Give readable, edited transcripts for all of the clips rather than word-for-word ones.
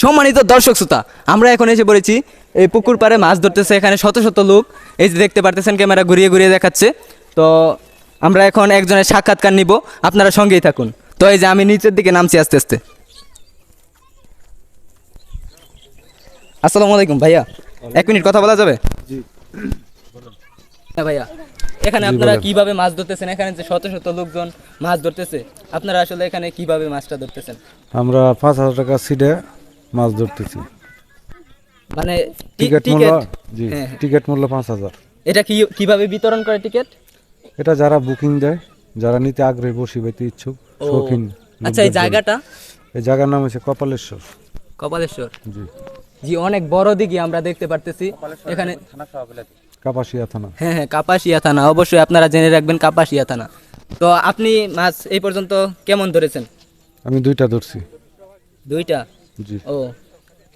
সম্মানিত দর্শক শ্রোতা, আমরা এখন এসে পড়েছি এই পুকুর পাড়ে মাছ ধরতেছে এখানে শত শত লোক। এই যে দেখতে পারতেছেন ক্যামেরা ঘুরিয়ে ঘুরিয়ে দেখাচ্ছে। তো আমরা এখন একজনের সাক্ষাৎকার নিব, আপনারা সঙ্গেই থাকুন। তো এই যে আমি নিচের দিকে নামছি আস্তে আস্তে। আসসালামু আলাইকুম ভাইয়া, 1 মিনিট কথা বলা যাবে? হ্যাঁ ভাইয়া, এখানে আপনারা কিভাবে মাছ ধরতেছেন? এখানে যে শত শত লোকজন মাছ ধরতেছে, আপনারা আসলে এখানে কিভাবে মাছটা ধরতেছেন? আমরা 5,000 টাকা সিটে মাছ ধরতেছি। মানে টিকিট মূল্য, জি হ্যাঁ। টিকিট মূল্য 5,000। এটা কিভাবে বিতরণ করে টিকিট? এটা যারা বুকিং দেয়, যারা নিতে আগ্রহী, বসি বাইতে ইচ্ছুক, ও, শৌখিন। আচ্ছা, এই জায়গাটা? এই জায়গার নাম হচ্ছে কপালেশ্বর। কপালেশ্বর, জি জি, অনেক বড় দিঘি আমরা দেখতে পারতেছি এখানে। কাপাসিয়া থানা। হ্যাঁ হ্যাঁ, কাপাসিয়া থানা, অবশ্যই আপনারা জেনে রাখবেন কাপাসিয়া থানা। তো আপনি মাছ এই পর্যন্ত কেমন ধরেছেন? আমি 2টা ধরছি। 2টা? জি। ও,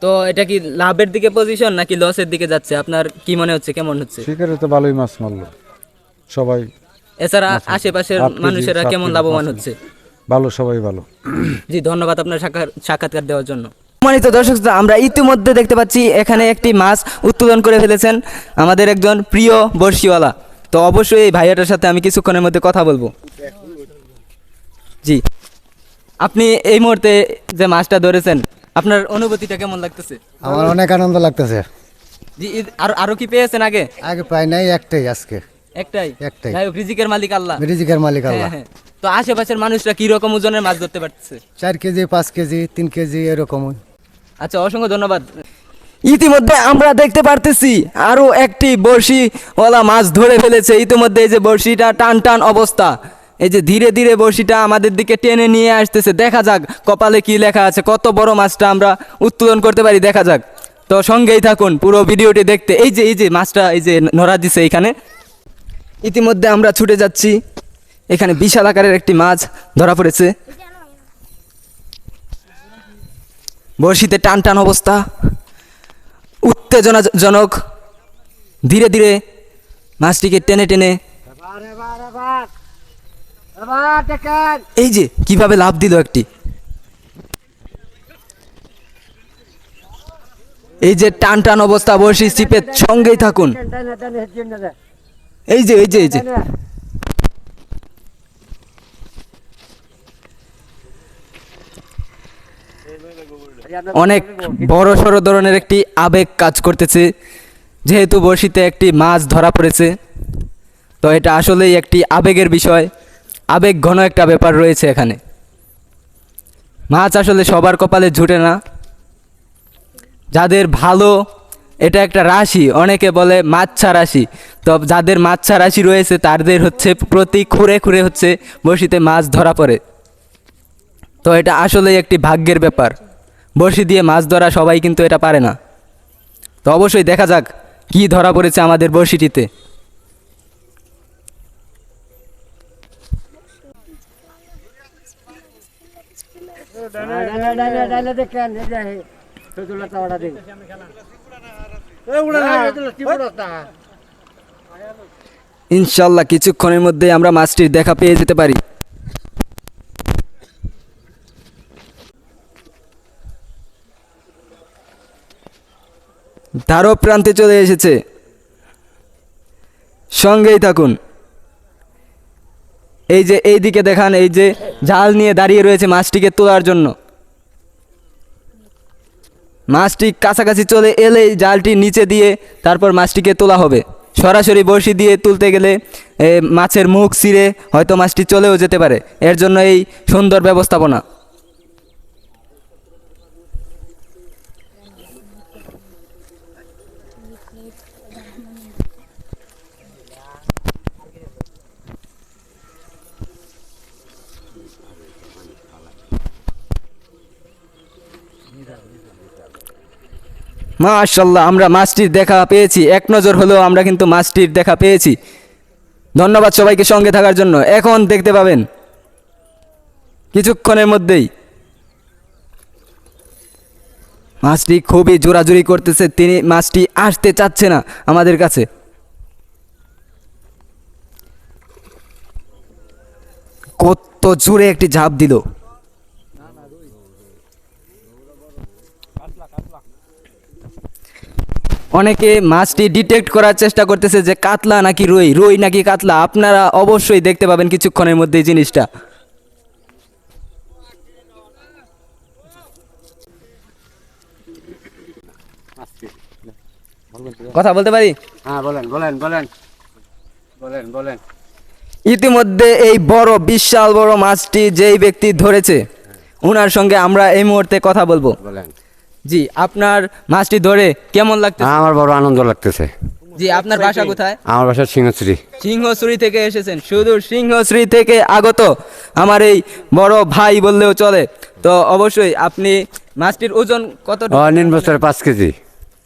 তো এটা কি লাভের দিকে পজিশন নাকি লসের দিকে যাচ্ছে? আপনার কি মনে হচ্ছে, কেমন হচ্ছে? শিকারে তো ভালোই মাছ মারলো সবাই। এছাড়া আশেপাশের 8 কেজি, মানুষেরা 7 কেমন কেজি, লাভবান 5 কেজি। হচ্ছে? ভালো, সবাই ভালো। জি, ধন্যবাদ আপনার সাক্ষাৎকার দেওয়ার জন্য। সম্মানিত দর্শক, আমরা ইতিমধ্যে দেখতে পাচ্ছি এখানে একটি মাছ উত্তোলন করে ফেলেছেন আমাদের একজন প্রিয় বড়শিওয়ালা। তো অবশ্যই এই ভাইয়াটার সাথে আমি কিছুক্ষণের মধ্যে কথা বলবো। জি, আপনি এই মুহূর্তে যে মাছটা ধরেছেন, আপনার অনুভূতিটা কেমন লাগতেছে? আমার অনেক আনন্দ লাগতেছে। জি, আরো কি পেয়েছেন আগে? আগে পাই নাই, একটাই আজকে। একটাই? একটাই। যাই হোক, রিজিকের মালিক আল্লাহ। রিজিকের মালিক আল্লাহ। হ্যাঁ হ্যাঁ। তো আশেপাশের মানুষরা কি রকম ওজনের মাছ ধরতে পারতেছে? 4 কেজি, 5 কেজি, 3 কেজি এরকম। আচ্ছা, অসংখ্য ধন্যবাদ। ইতিমধ্যে আমরা দেখতে পারতেছি আরো একটি বড়শিওয়ালা মাছ ধরে ফেলেছে। ইতিমধ্যে এই যে বড়শিটা টান টান অবস্থা, এই যে ধীরে ধীরে বড়শিটা আমাদের দিকে টেনে নিয়ে আসতেছে। দেখা যাক কপালে কি লেখা আছে, কত বড় মাছটা আমরা উত্তোলন করতে পারি, দেখা যাক। তো সঙ্গেই থাকুন পুরো ভিডিওটি দেখতে। এই যে মাছটা এই যে নড়া দিছে এখানে। ইতিমধ্যে আমরা ছুটে যাচ্ছি, এখানে বিশাল আকারের একটি মাছ ধরা পড়েছে। বড়শিতে টান টান অবস্থা, উত্তেজনাজনক। ধীরে ধীরে মাছটিকে টেনে টেনে এই যে কিভাবে লাফ দিল একটি। এই যে টান টান অবস্থা, বড়শি চিপে সঙ্গেই থাকুন। এই যে অনেক বড় সড়ো ধরনের একটি আবেগ কাজ করতেছে, যেহেতু বড়শিতে একটি মাছ ধরা পড়েছে। তো এটা আসলেই একটি আবেগের বিষয়, আবেগ ঘন একটা ব্যাপার রয়েছে এখানে। মাছ আসলে সবার কপালে জুটে না, যাদের ভালো, এটা একটা রাশি, অনেকে বলে মাচ্ছা রাশি। তো যাদের মাচ্ছা রাশি রয়েছে তাদের হচ্ছে প্রতি খুঁড়ে খুঁড়ে হচ্ছে বড়শিতে মাছ ধরা পড়ে। তো এটা আসলেই একটি ভাগ্যের ব্যাপার। বড়শি দিয়ে মাছ ধরা সবাই কিন্তু এটা পারে না। তো অবশ্যই দেখা যাক কি ধরা পড়েছে আমাদের বড়শিটিতে। ইনশাল্লাহ কিছুক্ষণের মধ্যে আমরা মাছটির দেখা পেয়ে যেতে পারি। ধারো প্রান্তে চলে এসেছে, সঙ্গেই থাকুন। এই যে এই দিকে দেখান, এই যে জাল নিয়ে দাঁড়িয়ে রয়েছে মাছটিকে তোলার জন্য। মাছটি কাছাকাছি চলে এলেই জালটি নিচে দিয়ে তারপর মাছটিকে তোলা হবে। সরাসরি বড়শি দিয়ে তুলতে গেলে মাছের মুখ ছিঁড়ে হয়তো মাছটি চলেও যেতে পারে, এর জন্য এই সুন্দর ব্যবস্থাপনা। মাশাআল্লাহ, আমরা মাছটির দেখা পেয়েছি। এক নজর হলেও আমরা কিন্তু মাছটির দেখা পেয়েছি। ধন্যবাদ সবাইকে সঙ্গে থাকার জন্য। এখন দেখতে পাবেন কিছুক্ষণের মধ্যেই মাছটি খুবই জোরাজুরি করতেছে, মাছটি আসতে চাচ্ছে না আমাদের কাছে। কত জোরে একটি ঝাঁপ দিল। অনেকে মাছটি ডিটেক্ট করার চেষ্টা করতেছে যে কাতলা নাকি রুই, রুই নাকি কাতলা। আপনারা অবশ্যই দেখতে পাবেন কিছুক্ষণের মধ্যে এই জিনিসটা। কথা বলতে পারি? হ্যাঁ বলেন বলেন বলেন বলেন বলেন। ইতিমধ্যে এই বড় বিশাল বড় মাছটি যেই ব্যক্তি ধরেছে ওনার সঙ্গে আমরা এই মুহূর্তে কথা বলবো। বলেন। জি, আপনার মাছটি ধরে কেমন লাগতেছে? হ্যাঁ, আমার বড় আনন্দ লাগতেছে। জি, আপনার বাসা কোথায়? আমার বাসা সিংহশ্রী। সিংহশ্রী থেকে এসেছেন, সুদূর সিংহশ্রী থেকে আগত আমার এই বড় ভাই বললেও চলে। তো অবশ্যই আপনি মাছটির ওজন কত? নিন বছরে 5 কেজি।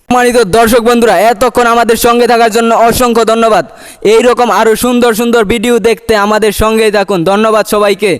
সম্মানিত দর্শক বন্ধুরা, এতক্ষণ আমাদের সঙ্গে থাকার জন্য অসংখ্য ধন্যবাদ। এই রকম আরো সুন্দর সুন্দর ভিডিও দেখতে আমাদের সঙ্গেই থাকুন। ধন্যবাদ সবাইকে।